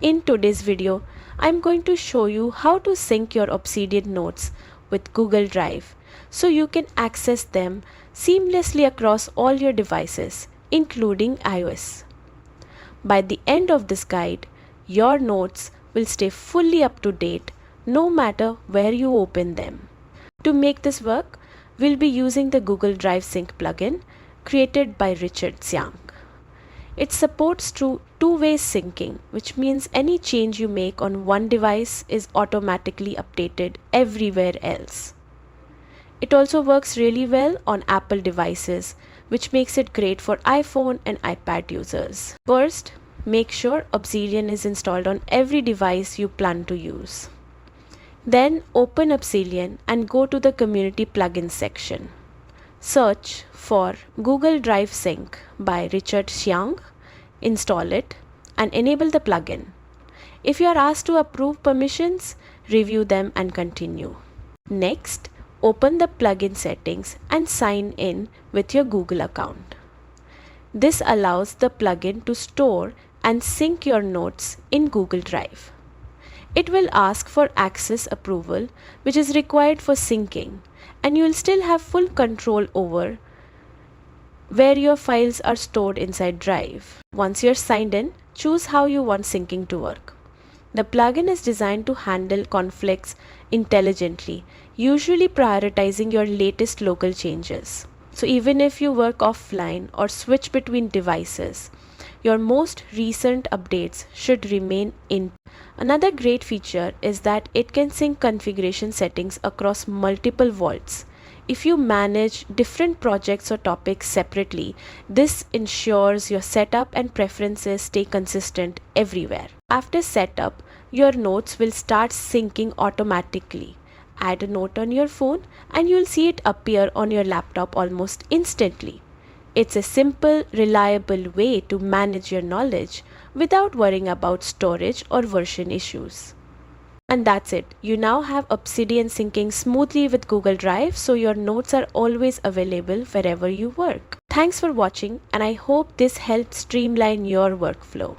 In today's video, I'm going to show you how to sync your Obsidian notes with Google Drive so you can access them seamlessly across all your devices, including iOS. By the end of this guide, your notes will stay fully up to date no matter where you open them. To make this work, we'll be using the Google Drive Sync plugin created by Richard Xiang. It supports two-way syncing, which means any change you make on one device is automatically updated everywhere else. It also works really well on Apple devices, which makes it great for iPhone and iPad users. First, make sure Obsidian is installed on every device you plan to use. Then open Obsidian and go to the Community Plugins section. Search for Google Drive Sync by Richard Xiang, install it, and enable the plugin. If you are asked to approve permissions, review them and continue. Next, open the plugin settings and sign in with your Google account. This allows the plugin to store and sync your notes in Google Drive. It will ask for access approval, which is required for syncing, and you will still have full control over where your files are stored inside Drive. Once you're signed in, choose how you want syncing to work. The plugin is designed to handle conflicts intelligently, usually prioritizing your latest local changes. So even if you work offline or switch between devices, your most recent updates should remain in. Another great feature is that it can sync configuration settings across multiple vaults. If you manage different projects or topics separately, this ensures your setup and preferences stay consistent everywhere. After setup, your notes will start syncing automatically. Add a note on your phone and you'll see it appear on your laptop almost instantly. It's a simple, reliable way to manage your knowledge without worrying about storage or version issues. And that's it. You now have Obsidian syncing smoothly with Google Drive, so your notes are always available wherever you work. Thanks for watching, and I hope this helped streamline your workflow.